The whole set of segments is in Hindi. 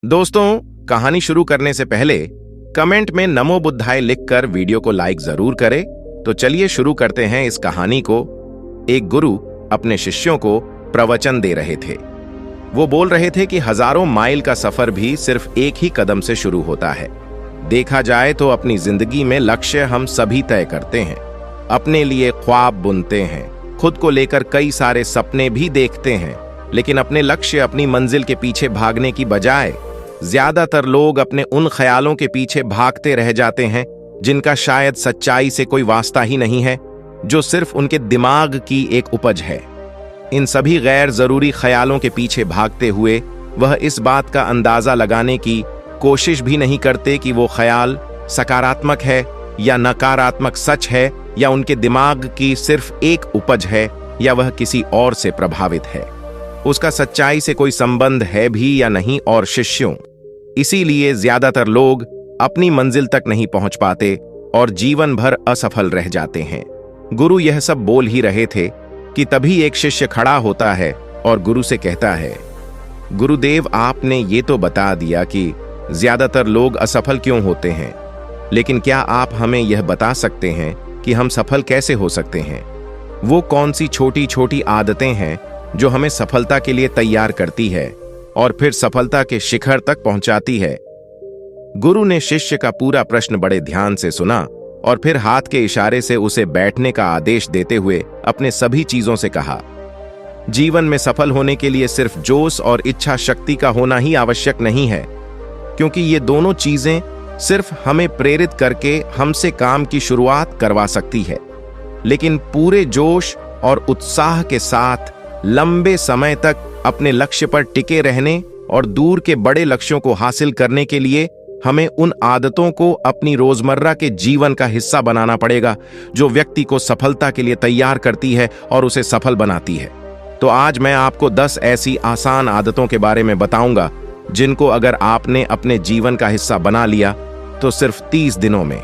दोस्तों, कहानी शुरू करने से पहले कमेंट में नमो बुद्धाय लिखकर वीडियो को लाइक जरूर करें। तो चलिए शुरू करते हैं इस कहानी को। एक गुरु अपने शिष्यों को प्रवचन दे रहे थे। वो बोल रहे थे कि हजारों माइल का सफर भी सिर्फ एक ही कदम से शुरू होता है। देखा जाए तो अपनी जिंदगी में लक्ष्य हम सभी तय करते हैं, अपने लिए ख्वाब बुनते हैं, खुद को लेकर कई सारे सपने भी देखते हैं, लेकिन अपने लक्ष्य, अपनी मंजिल के पीछे भागने की बजाय ज्यादातर लोग अपने उन ख्यालों के पीछे भागते रह जाते हैं जिनका शायद सच्चाई से कोई वास्ता ही नहीं है, जो सिर्फ उनके दिमाग की एक उपज है। इन सभी गैर जरूरी ख्यालों के पीछे भागते हुए वह इस बात का अंदाजा लगाने की कोशिश भी नहीं करते कि वो ख्याल सकारात्मक है या नकारात्मक, सच है या उनके दिमाग की सिर्फ एक उपज है या वह किसी और से प्रभावित है, उसका सच्चाई से कोई संबंध है भी या नहीं। और शिष्यों, इसीलिए ज्यादातर लोग अपनी मंजिल तक नहीं पहुंच पाते और जीवन भर असफल रह जाते हैं। गुरु यह सब बोल ही रहे थे कि तभी एक शिष्य खड़ा होता है और गुरु से कहता है, गुरुदेव, आपने ये तो बता दिया कि ज्यादातर लोग असफल क्यों होते हैं, लेकिन क्या आप हमें यह बता सकते हैं कि हम सफल कैसे हो सकते हैं? वो कौन सी छोटी छोटी आदतें हैं जो हमें सफलता के लिए तैयार करती है और फिर सफलता के शिखर तक पहुंचाती है? गुरु ने शिष्य का पूरा प्रश्न बड़े ध्यान से सुना और फिर हाथ के इशारे से उसे बैठने का आदेश देते हुए अपने सभी चीजों से कहा, जीवन में सफल होने के लिए सिर्फ जोश और इच्छा शक्ति का होना ही आवश्यक नहीं है, क्योंकि ये दोनों चीजें सिर्फ हमें प्रेरित करके हमसे काम की शुरुआत करवा सकती है, लेकिन पूरे जोश और उत्साह के साथ लंबे समय तक अपने लक्ष्य पर टिके रहने और दूर के बड़े लक्ष्यों को हासिल करने के लिए हमें उन आदतों को अपनी रोजमर्रा के जीवन का हिस्सा बनाना पड़ेगा जो व्यक्ति को सफलता के लिए तैयार करती है और उसे सफल बनाती है। तो आज मैं आपको 10 ऐसी आसान आदतों के बारे में बताऊंगा जिनको अगर आपने अपने जीवन का हिस्सा बना लिया तो सिर्फ 30 दिनों में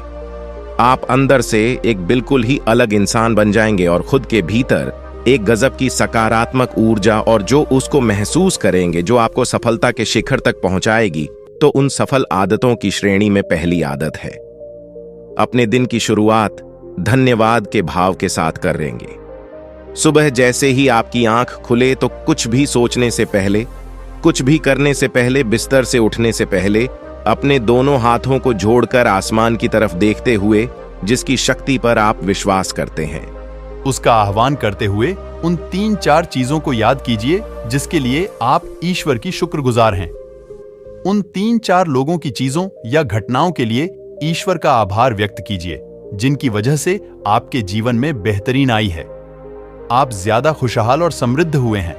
आप अंदर से एक बिल्कुल ही अलग इंसान बन जाएंगे और खुद के भीतर एक गजब की सकारात्मक ऊर्जा, और जो उसको महसूस करेंगे जो आपको सफलता के शिखर तक पहुंचाएगी। तो उन सफल आदतों की श्रेणी में पहली आदत है, अपने दिन की शुरुआत धन्यवाद के भाव के साथ करेंगे। सुबह जैसे ही आपकी आंख खुले तो कुछ भी सोचने से पहले, कुछ भी करने से पहले, बिस्तर से उठने से पहले अपने दोनों हाथों को जोड़कर आसमान की तरफ देखते हुए जिसकी शक्ति पर आप विश्वास करते हैं, उसका आह्वान करते हुए उन 3-4 चीजों को याद कीजिए जिसके लिए आप ईश्वर की शुक्रगुजार हैं। उन 3-4 लोगों की चीजों या घटनाओं के लिए ईश्वर का आभार व्यक्त कीजिए जिनकी वजह से आपके जीवन में बेहतरीन आई है, आप ज्यादा खुशहाल और समृद्ध हुए हैं।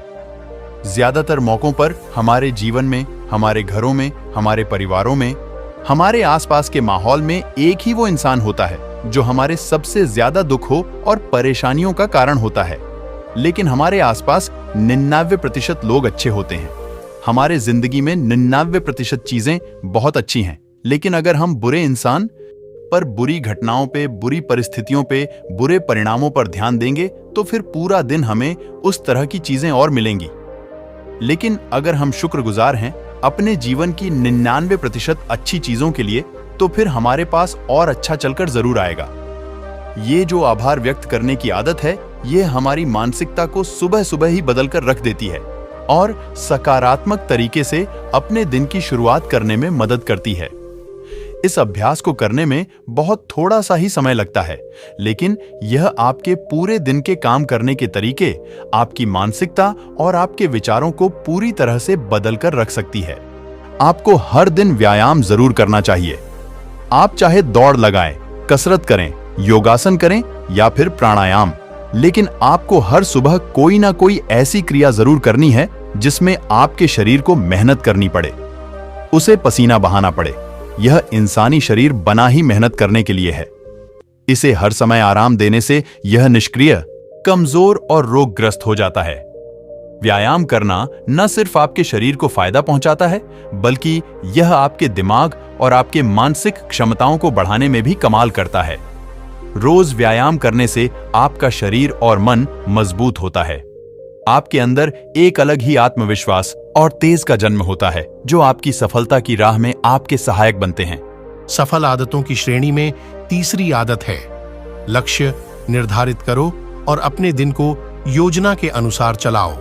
ज्यादातर मौकों पर हमारे जीवन में, हमारे घरों में, हमारे परिवारों में, हमारे आसपास के माहौल में एक ही वो इंसान होता है जो हमारे सबसे ज्यादा दुख हो और परेशानियों का कारण होता है, लेकिन हमारे आसपास 99% लोग अच्छे होते हैं। हमारे जिंदगी में 99% चीजें बहुत अच्छी हैं, लेकिन अगर हम बुरे इंसान पर, बुरी घटनाओं पे, बुरी परिस्थितियों पे, बुरे परिणामों पर ध्यान देंगे तो फिर पूरा दिन हमें उस तरह की चीजें और मिलेंगी। लेकिन अगर हम शुक्रगुजार हैं अपने जीवन की 99% अच्छी चीजों के लिए, तो फिर हमारे पास और अच्छा चलकर जरूर आएगा। ये जो आभार व्यक्त करने की आदत है, ये हमारी मानसिकता को सुबह सुबह ही बदलकर रख देती है और सकारात्मक तरीके से अपने दिन की शुरुआत करने में मदद करती है। इस अभ्यास को करने में बहुत थोड़ा सा ही समय लगता है, लेकिन यह आपके पूरे दिन के काम करने के तरीके, आपकी मानसिकता और आपके विचारों को पूरी तरह से बदलकर रख सकती है। आपको हर दिन व्यायाम जरूर करना चाहिए। आप चाहे दौड़ लगाएं, कसरत करें, योगासन करें या फिर प्राणायाम, लेकिन आपको हर सुबह कोई ना कोई ऐसी क्रिया जरूर करनी है जिसमें आपके शरीर को मेहनत करनी पड़े, उसे पसीना बहाना पड़े। यह इंसानी शरीर बना ही मेहनत करने के लिए है। इसे हर समय आराम देने से यह निष्क्रिय, कमजोर और रोगग्रस्त हो जाता है। व्यायाम करना न सिर्फ आपके शरीर को फायदा पहुंचाता है, बल्कि यह आपके दिमाग और आपके मानसिक क्षमताओं को बढ़ाने में भी कमाल करता है। रोज व्यायाम करने से आपका शरीर और मन मजबूत होता है। आपके अंदर एक अलग ही आत्मविश्वास और तेज का जन्म होता है, जो आपकी सफलता की राह में आपके सहायक बनते हैं। सफल आदतों की श्रेणी में तीसरी आदत है, लक्ष्य निर्धारित करो और अपने दिन को योजना के अनुसार चलाओ।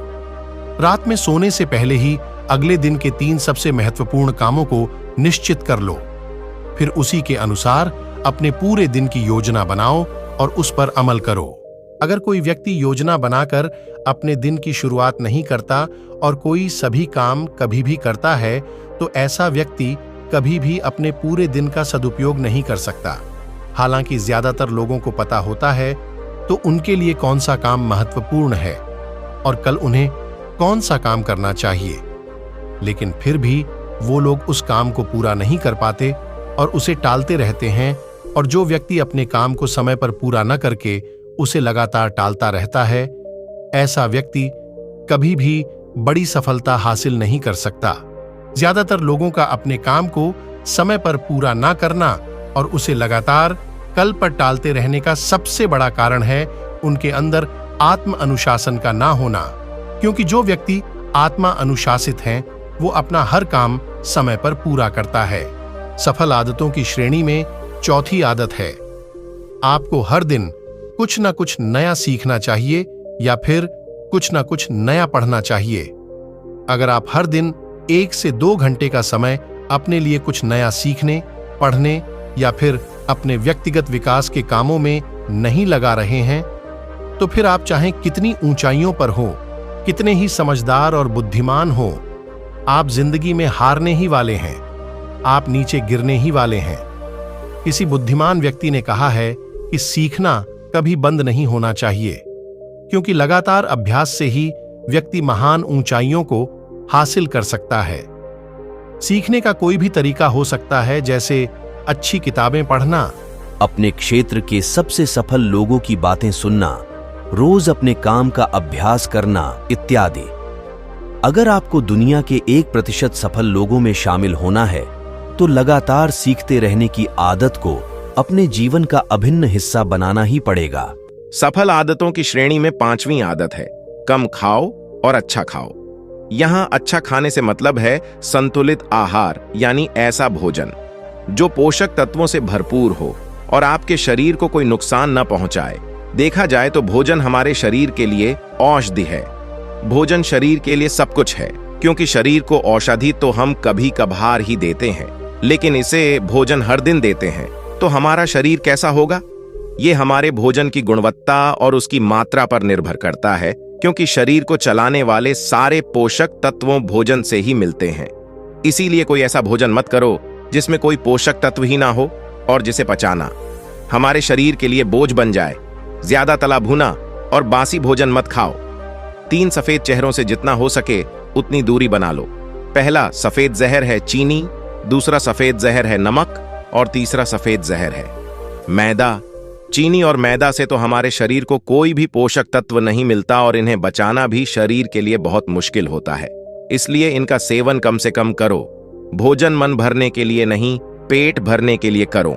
रात में सोने से पहले ही अगले दिन के 3 सबसे महत्वपूर्ण कामों को निश्चित कर लो। फिर उसी के अनुसार अपने पूरे दिन की योजना बनाओ और उस पर अमल करो। अगर कोई व्यक्ति योजना बनाकर अपने दिन की शुरुआत नहीं करता और कोई सभी काम कभी भी करता है, तो ऐसा व्यक्ति कभी भी अपने पूरे दिन का सदुपयोग नहीं कर सकता। हालांकि ज्यादातर लोगों को पता होता है तो उनके लिए कौन सा काम महत्वपूर्ण है और कल उन्हें कौन सा काम करना चाहिए, लेकिन फिर भी वो लोग उस काम को पूरा नहीं कर पाते और उसे टालते रहते हैं। और जो व्यक्ति अपने काम को समय पर पूरा न करके उसे लगातार टालता रहता है, ऐसा व्यक्ति कभी भी बड़ी सफलता हासिल नहीं कर सकता। ज्यादातर लोगों का अपने काम को समय पर पूरा ना करना और उसे लगातार कल पर टालते रहने का सबसे बड़ा कारण है उनके अंदर आत्म अनुशासन का ना होना। क्योंकि जो व्यक्ति आत्मा अनुशासित हैं, वो अपना हर काम समय पर पूरा करता है। सफल आदतों की श्रेणी में चौथी आदत है, आपको हर दिन कुछ ना कुछ नया सीखना चाहिए या फिर कुछ ना कुछ नया पढ़ना चाहिए। अगर आप हर दिन 1 से 2 घंटे का समय अपने लिए कुछ नया सीखने, पढ़ने या फिर अपने व्यक्तिगत विकास के कामों में नहीं लगा रहे हैं, तो फिर आप चाहे कितनी ऊंचाइयों पर हो, कितने ही समझदार और बुद्धिमान हो, आप जिंदगी में हारने ही वाले हैं। आप नीचे गिरने ही वाले हैं। किसी बुद्धिमान व्यक्ति ने कहा है कि सीखना कभी बंद नहीं होना चाहिए, क्योंकि लगातार अभ्यास से ही व्यक्ति महान ऊंचाइयों को हासिल कर सकता है। सीखने का कोई भी तरीका हो सकता है, जैसे अच्छी किताबें पढ़ना, अपने क्षेत्र के सबसे सफल लोगों की बातें सुनना, रोज अपने काम का अभ्यास करना इत्यादि। अगर आपको दुनिया के 1% सफल लोगों में शामिल होना है, तो लगातार सीखते रहने की आदत को अपने जीवन का अभिन्न हिस्सा बनाना ही पड़ेगा। सफल आदतों की श्रेणी में 5वीं आदत है, कम खाओ और अच्छा खाओ। यहां अच्छा खाने से मतलब है संतुलित आहार, यानी ऐसा भोजन जो पोषक तत्वों से भरपूर हो और आपके शरीर को कोई नुकसान न पहुंचाए। देखा जाए तो भोजन हमारे शरीर के लिए औषधि है। भोजन शरीर के लिए सब कुछ है, क्योंकि शरीर को औषधि तो हम कभी कभार ही देते हैं, लेकिन इसे भोजन हर दिन देते हैं तो हमारा शरीर कैसा होगा? ये हमारे भोजन की गुणवत्ता और उसकी मात्रा पर निर्भर करता है, क्योंकि शरीर को चलाने वाले सारे पोषक तत्वों भोजन से ही मिलते हैं। इसीलिए कोई ऐसा भोजन मत करो जिसमें कोई पोषक तत्व ही ना हो और जिसे पचाना हमारे शरीर के लिए बोझ बन जाए। ज्यादा तला भुना और बासी भोजन मत खाओ। 3 सफेद चेहरों से जितना हो सके उतनी दूरी बना लो। पहला सफेद जहर है चीनी, दूसरा सफेद जहर है नमक और तीसरा सफेद जहर है मैदा। चीनी और मैदा से तो हमारे शरीर को कोई भी पोषक तत्व नहीं मिलता और इन्हें बचाना भी शरीर के लिए बहुत मुश्किल होता है। इसलिए इनका सेवन कम से कम करो। भोजन मन भरने के लिए नहीं, पेट भरने के लिए करो।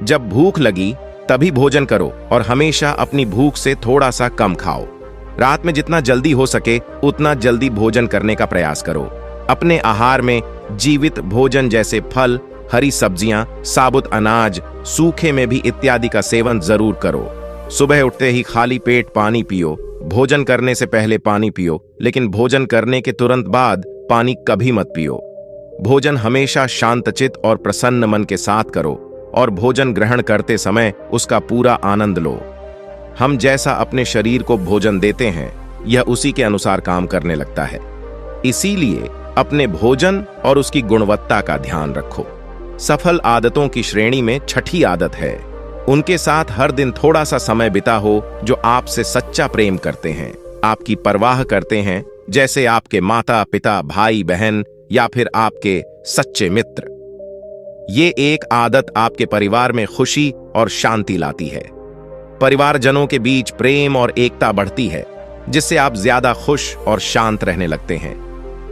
जब भूख लगी तभी भोजन करो और हमेशा अपनी भूख से थोड़ा सा कम खाओ। रात में जितना जल्दी हो सके उतना जल्दी भोजन करने का प्रयास करो। अपने आहार में जीवित भोजन जैसे फल, हरी सब्जियां, साबुत अनाज, सूखे में भी इत्यादि का सेवन जरूर करो। सुबह उठते ही खाली पेट पानी पियो। भोजन करने से पहले पानी पियो, लेकिन भोजन करने के तुरंत बाद पानी कभी मत पियो। भोजन हमेशा शांतचित्त और प्रसन्न मन के साथ करो और भोजन ग्रहण करते समय उसका पूरा आनंद लो। हम जैसा अपने शरीर को भोजन देते हैं, यह उसी के अनुसार काम करने लगता है। इसीलिए अपने भोजन और उसकी गुणवत्ता का ध्यान रखो। सफल आदतों की श्रेणी में 6ठी आदत है, उनके साथ हर दिन थोड़ा सा समय बिता हो जो आपसे सच्चा प्रेम करते हैं, आपकी परवाह करते हैं, जैसे आपके माता पिता, भाई बहन या फिर आपके सच्चे मित्र। ये एक आदत आपके परिवार में खुशी और शांति लाती है। परिवारजनों के बीच प्रेम और एकता बढ़ती है, जिससे आप ज्यादा खुश और शांत रहने लगते हैं।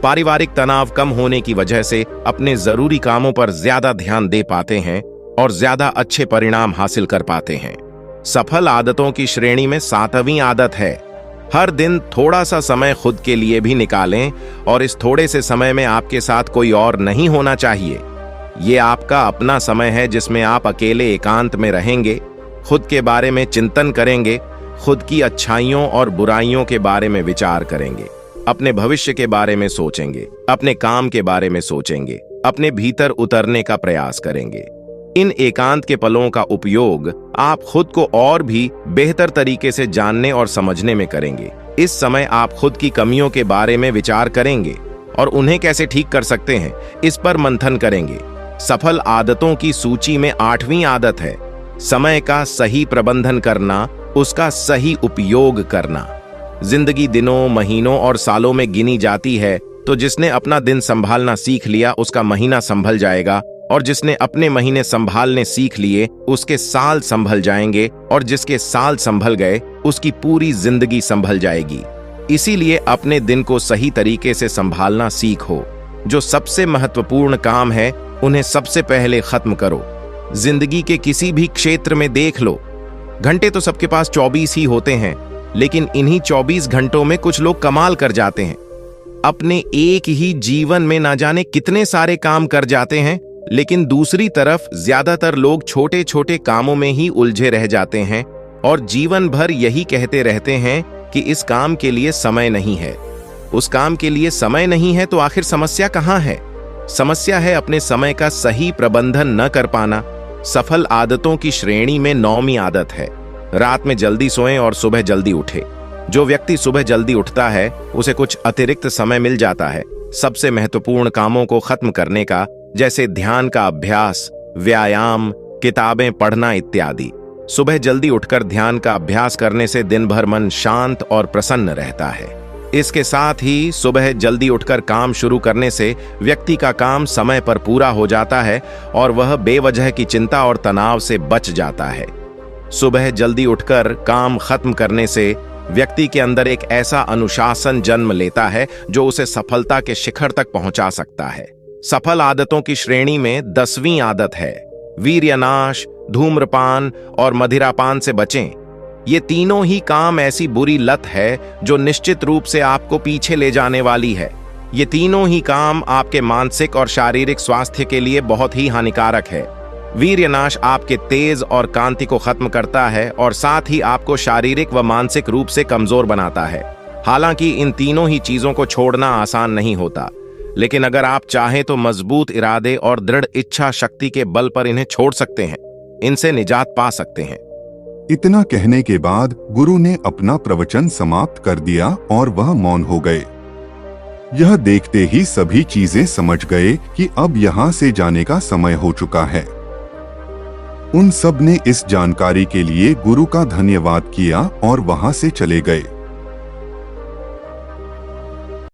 पारिवारिक तनाव कम होने की वजह से अपने जरूरी कामों पर ज्यादा ध्यान दे पाते हैं और ज्यादा अच्छे परिणाम हासिल कर पाते हैं। सफल आदतों की श्रेणी में 7वीं आदत है, हर दिन थोड़ा सा समय खुद के लिए भी निकालें और इस थोड़े से समय में आपके साथ कोई और नहीं होना चाहिए। ये आपका अपना समय है जिसमें आप अकेले एकांत में रहेंगे, खुद के बारे में चिंतन करेंगे, खुद की अच्छाइयों और बुराइयों के बारे में विचार करेंगे, अपने भविष्य के बारे में सोचेंगे, अपने काम के बारे में सोचेंगे, अपने भीतर उतरने का प्रयास करेंगे। इन एकांत के पलों का उपयोग आप खुद को और भी बेहतर तरीके से जानने और समझने में करेंगे। इस समय आप खुद की कमियों के बारे में विचार करेंगे और उन्हें कैसे ठीक कर सकते हैं, इस पर मंथन करेंगे। सफल आदतों की सूची में 8वीं आदत है समय का सही प्रबंधन करना, उसका सही उपयोग करना। जिंदगी दिनों, महीनों और सालों में गिनी जाती है, तो जिसने अपना दिन संभालना सीख लिया उसका महीना संभल जाएगा, और जिसने अपने महीने संभालने सीख लिए उसके साल संभल जाएंगे, और जिसके साल संभल गए उसकी पूरी जिंदगी संभल जाएगी। इसीलिए अपने दिन को सही तरीके से संभालना सीखो। जो सबसे महत्वपूर्ण काम है उन्हें सबसे पहले खत्म करो। जिंदगी के किसी भी क्षेत्र में देख लो, घंटे तो सबके पास 24 ही होते हैं, लेकिन इन्हीं 24 घंटों में कुछ लोग कमाल कर जाते हैं। अपने एक ही जीवन में ना जाने कितने सारे काम कर जाते हैं, लेकिन दूसरी तरफ ज्यादातर लोग छोटे छोटे कामों में ही उलझे रह जाते हैं और जीवन भर यही कहते रहते हैं कि इस काम के लिए समय नहीं है, उस काम के लिए समय नहीं है। तो आखिर समस्या कहाँ है? समस्या है अपने समय का सही प्रबंधन न कर पाना। सफल आदतों की श्रेणी में 9वीं आदत है रात में जल्दी सोएं और सुबह जल्दी उठे। जो व्यक्ति सुबह जल्दी उठता है उसे कुछ अतिरिक्त समय मिल जाता है सबसे महत्वपूर्ण कामों को खत्म करने का, जैसे ध्यान का अभ्यास, व्यायाम, किताबें पढ़ना इत्यादि। सुबह जल्दी उठकर ध्यान का अभ्यास करने से दिन भर मन शांत और प्रसन्न रहता है। इसके साथ ही सुबह जल्दी उठकर काम शुरू करने से व्यक्ति का काम समय पर पूरा हो जाता है और वह बेवजह की चिंता और तनाव से बच जाता है। सुबह जल्दी उठकर काम खत्म करने से व्यक्ति के अंदर एक ऐसा अनुशासन जन्म लेता है जो उसे सफलता के शिखर तक पहुंचा सकता है। सफल आदतों की श्रेणी में 10वीं आदत है वीर्यनाश, धूम्रपान और मदिरापान से बचें। ये तीनों ही काम ऐसी बुरी लत है जो निश्चित रूप से आपको पीछे ले जाने वाली है। ये तीनों ही काम आपके मानसिक और शारीरिक स्वास्थ्य के लिए बहुत ही हानिकारक है। वीर्यनाश आपके तेज और कांति को खत्म करता है और साथ ही आपको शारीरिक व मानसिक रूप से कमजोर बनाता है। हालांकि इन तीनों ही चीजों को छोड़ना आसान नहीं होता, लेकिन अगर आप चाहें तो मजबूत इरादे और दृढ़ इच्छा शक्ति के बल पर इन्हें छोड़ सकते हैं, इनसे निजात पा सकते हैं। इतना कहने के बाद गुरु ने अपना प्रवचन समाप्त कर दिया और वह मौन हो गए। यह देखते ही सभी चीजें समझ गए कि अब यहाँ से जाने का समय हो चुका है। उन सब ने इस जानकारी के लिए गुरु का धन्यवाद किया और वहां से चले गए।